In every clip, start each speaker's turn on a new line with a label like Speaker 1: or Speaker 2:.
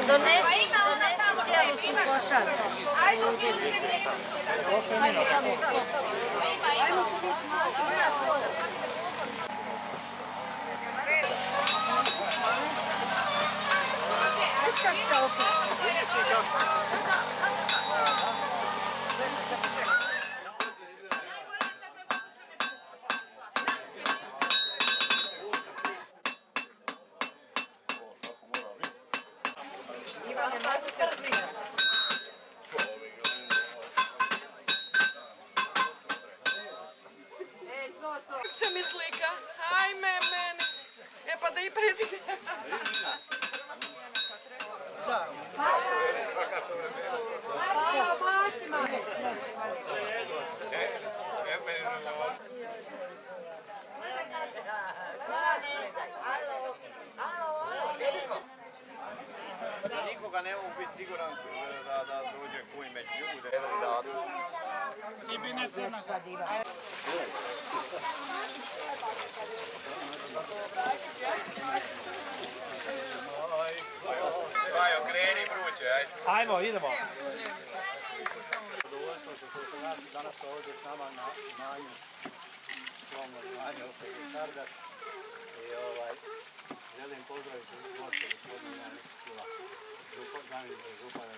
Speaker 1: Donesi cijelu tu košarku. Viš kak se okući? Ivan je mazika slika.
Speaker 2: Se mi slika, ajme meni. E pa da i predi.
Speaker 3: Nikoga ne mogu biti siguran da dođe kuj među ljude.
Speaker 4: Ti bi ne crna zadira.
Speaker 3: Ajo, kreni vruće, ajde.
Speaker 5: Ajmo, idemo.
Speaker 6: Zadovoljstvo što su danas ovdje s nama na imanju, svom imanju opet u Sardak. I želim pozdraviti goste gospodina Kila, zamjenika župana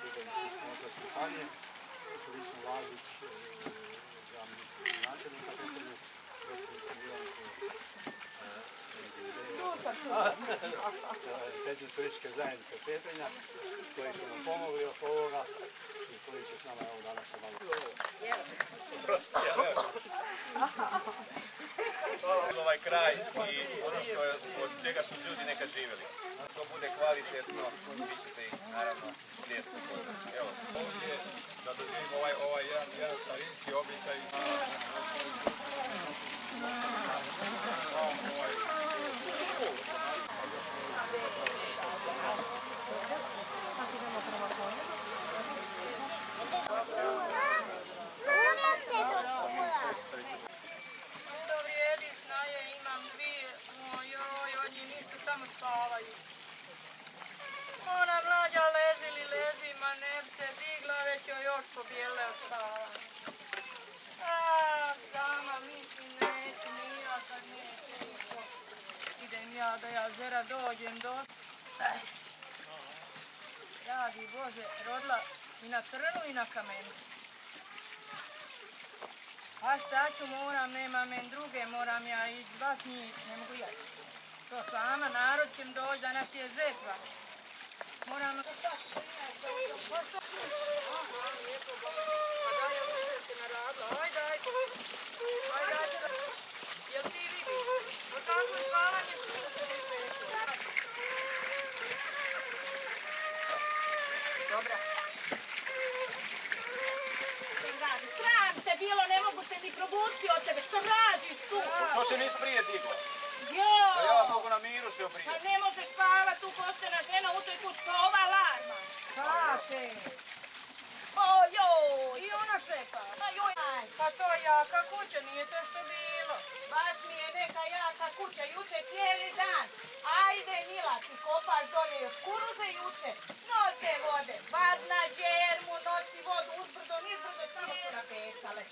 Speaker 6: Sisačko-moslavačke županije, Slično Lazić, zamjenik načelnika Petrinje, predsjednik turističke zajednice Petrinja, koji su nam pomogli oko ovoga i koji će s nama evo danas obaviti.
Speaker 3: Ovaj kraj i ono od čega su ljudi nekad živjeli. To bude kvalitetno, vi ćete ih naravno slijediti. Evo, ovdje da doživimo ovaj jedan starinski običaj.
Speaker 2: To vrijedi, snaje, imam dvije, ojoj, od njih ništa, samo spavaju. Ona mlađa leži, ma ne se digla, već joj još pobijele od spavanja. Sama mislim, neću nija kad neće niko. Idem ja do jezera, dođem do... Dragi Bože, rodila i na crnu i na kamenu. A šta ću, moram, nema men druge, moram ja ići zvat njih, ne mogu ja. To sama, narod će mi doći, danas je žetva. Moram... Jel ti vidiš? Od tako je spavanje Dobra.
Speaker 7: Sram te bilo, ne mogu se ni probuditi od tebe, što radiš tu?
Speaker 3: Što se nisi prije digla?
Speaker 7: Joj!
Speaker 3: Da ja mogu na miru se oprije.
Speaker 7: Pa ne može spavat tu poštena žena u toj kući, pa ova alarma.
Speaker 2: Kate!
Speaker 7: Ojoj! I ona šepa. Pa joj!
Speaker 2: Pa to jaka kuća, nije to što bilo.
Speaker 7: Baš mi je neka jaka kuća, juče cijeli dan. Ajde Mila, ti kopaš dolje još kuruze juče. Nose vode, bar na džermu, nosi vodu uzbrdo, nizbrdo, samo su napecale.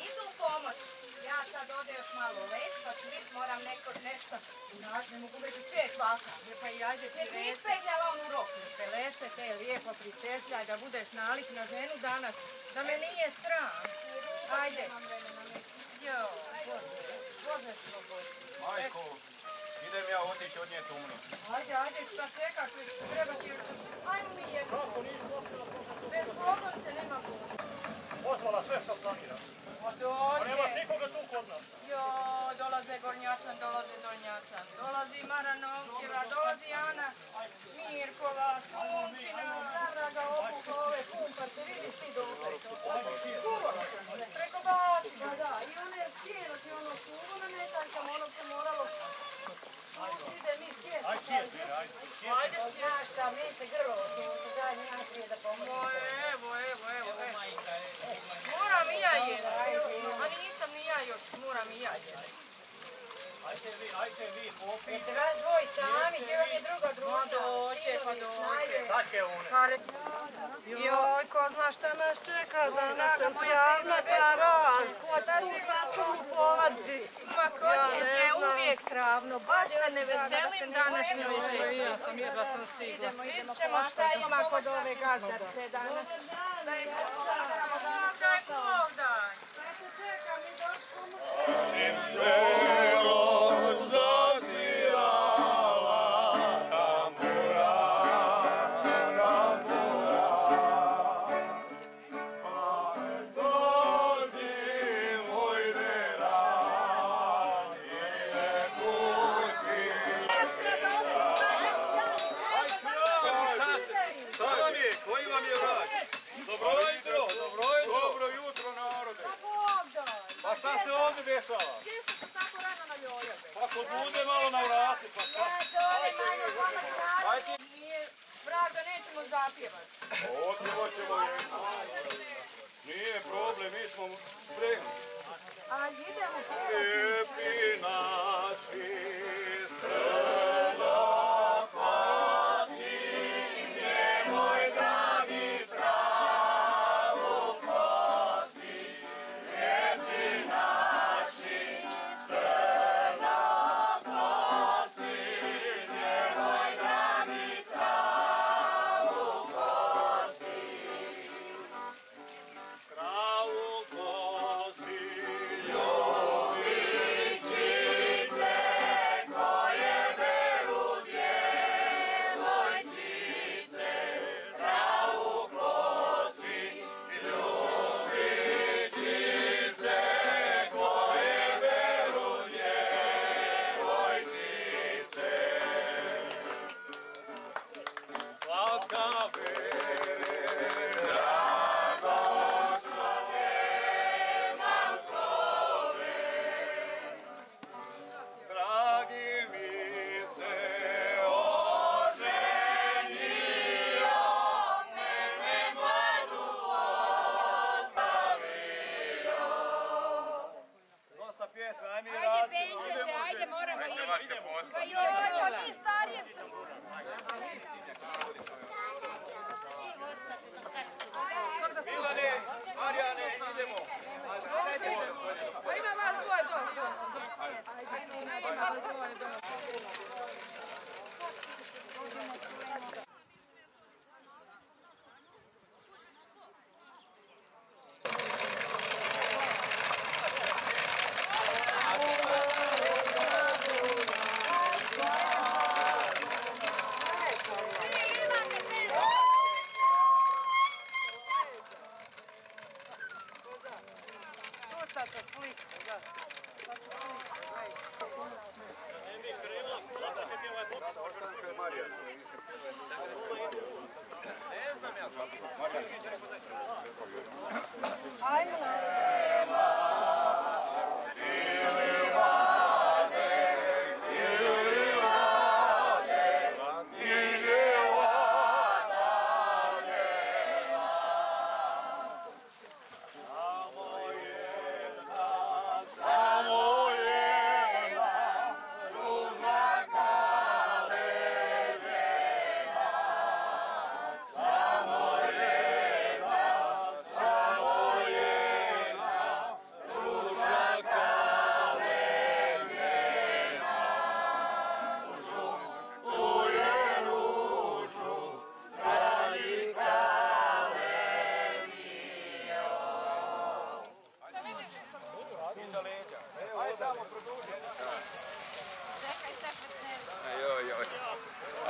Speaker 7: Idu pomoć. Ja sad ode još malo već, pa ću vidjeti, moram nešto.
Speaker 2: Ne mogu već uspjeti vaka. Pa i ajde ti
Speaker 7: Ne si
Speaker 2: reci.
Speaker 7: ispegljala onu roku.
Speaker 2: Peleše te lijepo pricešljaj da budeš nalik na ženu danas. Da me nije sram. Ajde. Jo, Bože slobodi.
Speaker 3: Majko, idem ja otići od nje tumnu.
Speaker 2: Ajde, šta čekaš, treba ti... Ajmo mi jedno. Bez pogon se nema pogon.
Speaker 6: Pozvala sve što planira.
Speaker 2: A dođe.
Speaker 6: Nemaš nikoga tu kod nas.
Speaker 2: Jo, dolaze Gornjačan, dolaze Donjačan, dolazi Maranovčeva, dolazi Ana Mirkova, Kumčina, Zaraga, Opuka, ove kumparce, vidiš ti dokle to. Kuvala sam se, preko bačima, da, i one cijelo ti ono suvo na metaljkama, ono se moralo... Ide mi sjesti.
Speaker 6: Ajde sjesti, ajde.
Speaker 2: Ajde
Speaker 7: Znaš šta, mi se grlo, se daj najprije da pomoći.
Speaker 2: Evo. Moram i ja jedan. A nisam ni ja još, moram i ja jedan.
Speaker 6: Ajde vi popiti.
Speaker 7: Jeste vas dvoj sami, gdje vam je druga druga?
Speaker 2: Ma doće, pa dođe.
Speaker 6: Sad će one.
Speaker 1: Joj, ko zna šta nas čeka, danas sam prijavna garaž. Ko da stigla tu povadi?
Speaker 2: Pa kod je uvijek travno, baš se ne veselim današnjoj želji.
Speaker 5: Ja sam jedva sam stigla.
Speaker 2: Vidjet ćemo šta ima kod ove gazdarce danas. Daj Bog dan.
Speaker 3: Koji vam je vrag? Dobro jutro narode. Pa šta se ovdje dešava?
Speaker 2: Gdje su se tako rano naljojali?
Speaker 3: Pa kod bude malo na vrati, pa šta? Ajde.
Speaker 2: Nije vrag da nećemo zapjevati.
Speaker 3: Otjevo ćemo jedno. Nije problem, mi smo spremni.
Speaker 2: A idemo.
Speaker 3: Lijepi naši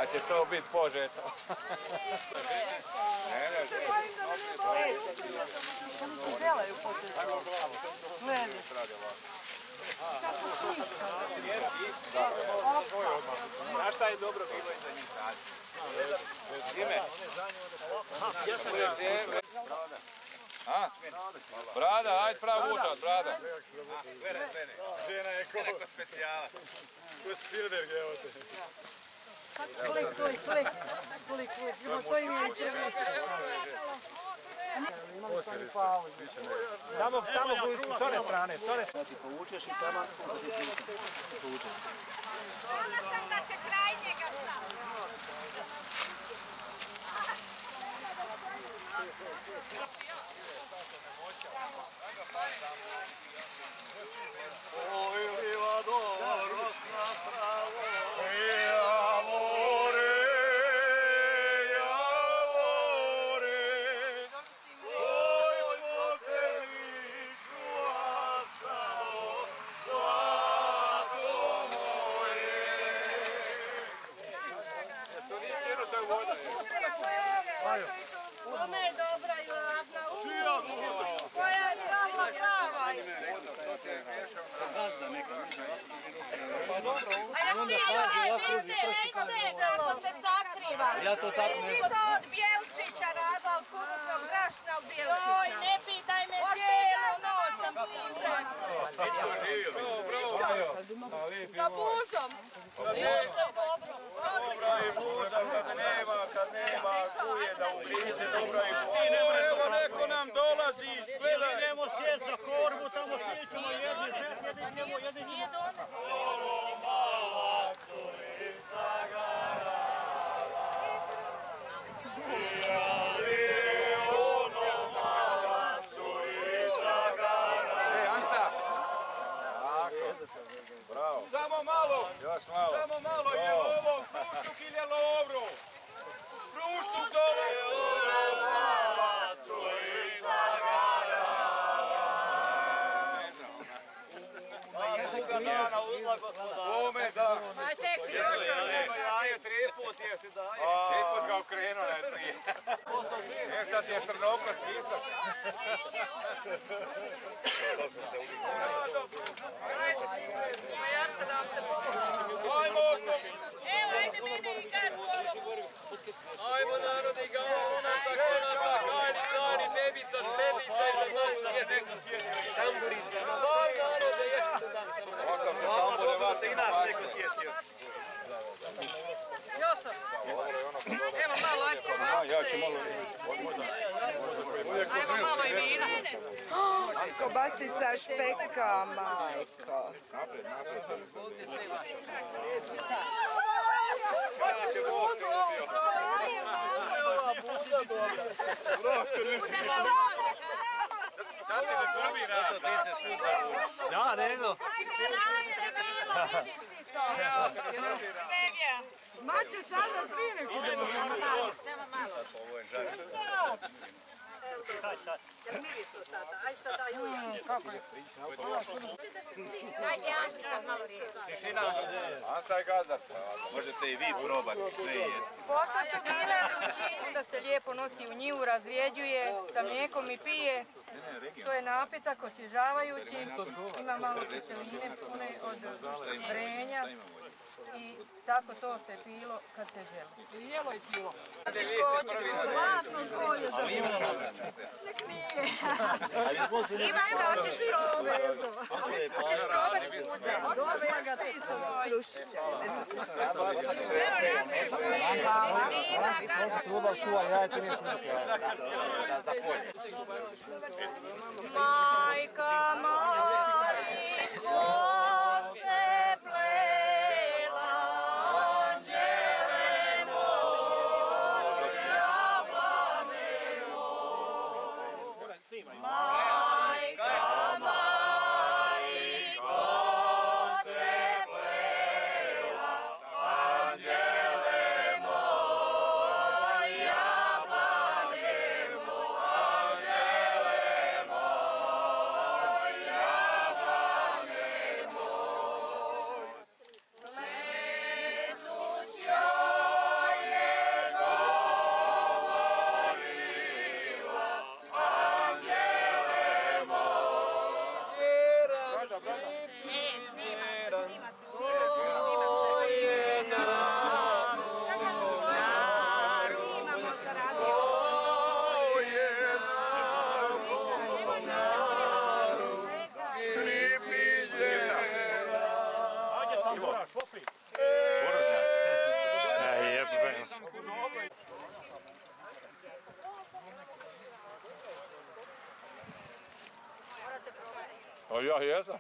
Speaker 8: A će to biti požeto.
Speaker 3: Znaš šta je dobro bilo iza njih raditi? Ime? Ja sam
Speaker 8: Brada, ajde prav učat, brada.
Speaker 3: Gledaj mene. Žena je ko specijala. Ko Spielberg, evo te.
Speaker 1: Klik. Ima to ime i ćemo.
Speaker 6: Samo s one strane. Ti povučeš i tamo povučeš.
Speaker 7: Ona sam da će kraj njega stati.
Speaker 1: Ona je dobra i ladna. Koja je prava krava.
Speaker 7: Kako se sakriva.
Speaker 6: Ja to tako ne
Speaker 7: znam. To od Bjelčića rada, od kurupnog brašna od Bjelčića. Oj, ne pitaj me, cijelu noć sam puzem. Sa buzom.
Speaker 3: Dobra i buza kad nema kuje da ubliže, dobra i buza. Evo neko nam dolazi, gledaj.
Speaker 6: idemo sjest za korbu, tamo sjećemo jedni, jedni
Speaker 7: Nije dono.
Speaker 8: Bravo.
Speaker 3: Samo malo,
Speaker 8: Još malo.
Speaker 3: samo malo, je ovo, fruštuk ili lovru. Fruštuk dole. Ome da.
Speaker 7: Ma seksi došao, šta sad?
Speaker 3: Triput je si daje.
Speaker 8: Triput ga okrenuo najprije. Sad je strnokos visok.
Speaker 3: To sam se uvijek.
Speaker 7: Evo, ajde mene i kad
Speaker 5: Ajmo narodi ga ona zakonata, kajli, sari, bebica, bebica i za dan sjetio. Tamburica, daj narode, jeste dan samo.
Speaker 8: Ostav se tamo da vas
Speaker 3: I nas neko sjetio.
Speaker 7: Joso, evo malo ajko.
Speaker 8: Ja ću malo
Speaker 7: Ajmo malo i vina.
Speaker 1: Kobasica špeka, majko.
Speaker 8: Sad te ne srbi rad.
Speaker 6: Ja, nego.
Speaker 1: Maće sada svi
Speaker 7: Samo malo.
Speaker 8: Ovo je žar.
Speaker 7: Dajte Anci sad malo riječ.
Speaker 8: Anca je gazda.
Speaker 3: Možete i vi probati sve jesti.
Speaker 2: Pošto su bile vrući, onda se lijepo nosi u njivu, razvjeđuje, sa mlijekom i pije. To je napitak osvježavajući, ima malo kiseline pune od vrenja i tako to se pilo kad se želi. I jelo i pilo. Zlatno polje za nek nije. Ivanka, hoćeš li robezo? Hoćeš probati kuze? Dobra ga ti sa krušića. Majka Mariko se plela, anđele moja planemo. Majka Mariko se plela, anđele moja planemo, anđele moja planemo. Letuć joj je govorila, anđele moja.
Speaker 8: O ja jesam.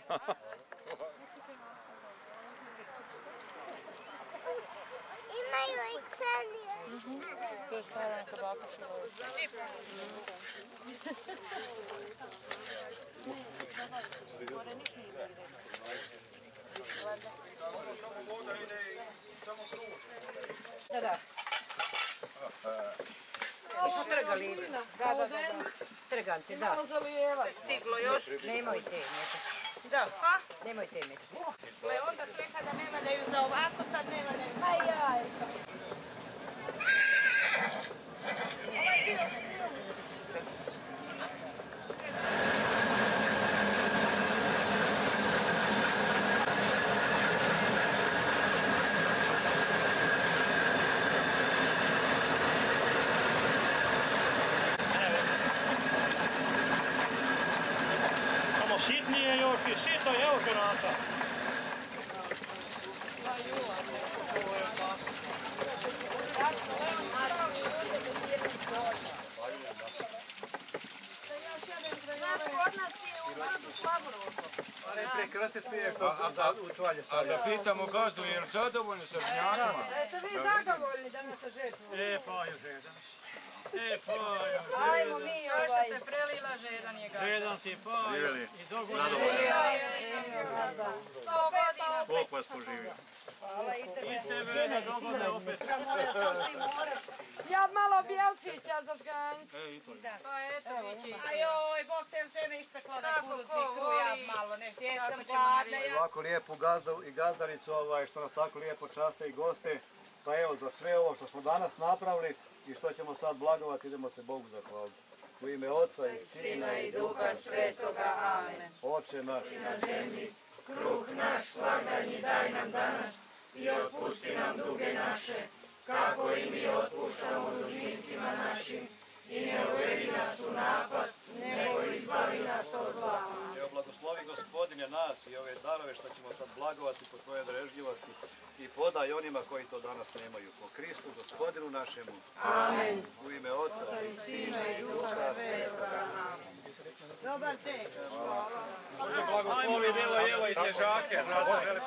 Speaker 4: Imaju i cenije.
Speaker 2: To je staranka baka Šilovića.
Speaker 9: Da. I su trgali. Da. Trganci, da.
Speaker 2: Stiglo još.
Speaker 9: Nemojte.
Speaker 2: Da, pa?
Speaker 9: Nemojte imeti.
Speaker 7: Onda su rekla da ne valjaju za ovako, sad ne valjaju. Ma jaj.
Speaker 6: Samo sitnije još i sito, evo ženata.
Speaker 7: Znaš, kod nas je u gradu slabo rožno.
Speaker 6: Prekrasiti prije što za utvalje
Speaker 8: A
Speaker 6: stavlja.
Speaker 8: da pitamo gazdu, je li zadovoljni sa žnjakama?
Speaker 1: Jeste vi zadovoljni da nas žetvu?
Speaker 6: Pa je žedan.
Speaker 7: Ajmo mi
Speaker 2: Još se prelila, žedan je gazda.
Speaker 6: Žedan si pa
Speaker 8: Živjeli.
Speaker 6: i dogodno.
Speaker 8: Bog vas poživio.
Speaker 6: I tebe ne dogodne opet.
Speaker 1: Ja malo Bjelčića za žganc.
Speaker 2: Pa eto, vi će
Speaker 7: Ajoj, Bog te žene ispekla da
Speaker 2: Tako,
Speaker 7: kuruzni
Speaker 2: ko
Speaker 7: kruja
Speaker 2: voli.
Speaker 7: malo, nešto jesam
Speaker 2: Tako ćemo
Speaker 7: gladna.
Speaker 2: narijeti.
Speaker 6: Ovako lijepu gazdu i gazdaricu što nas tako lijepo časte i goste. Pa evo za sve ovo što smo danas napravili i što ćemo sad blagovati, idemo se Bogu zahvaliti. U ime Oca i Sina i Duha Svetoga. Amen. Oče naš.
Speaker 10: Kruh naš svagdanji daj nam danas i otpusti nam duge naše, kako i mi otpuštamo dužnicima našim. I ne uvedi nas u napast, nego izbavi nas od zla.
Speaker 6: Evo blagoslovi Gospodine nas i ove darove što ćemo sad blagovati po Tvoje darežljivosti i podaj onima koji to danas nemaju. Po Kristu Gospodinu našemu.
Speaker 10: Amen.
Speaker 6: U ime Oca i Sina i Duha Svetoga.
Speaker 1: Dobar tek.
Speaker 8: Blagoslovi djelo, jelo i težake. Znate,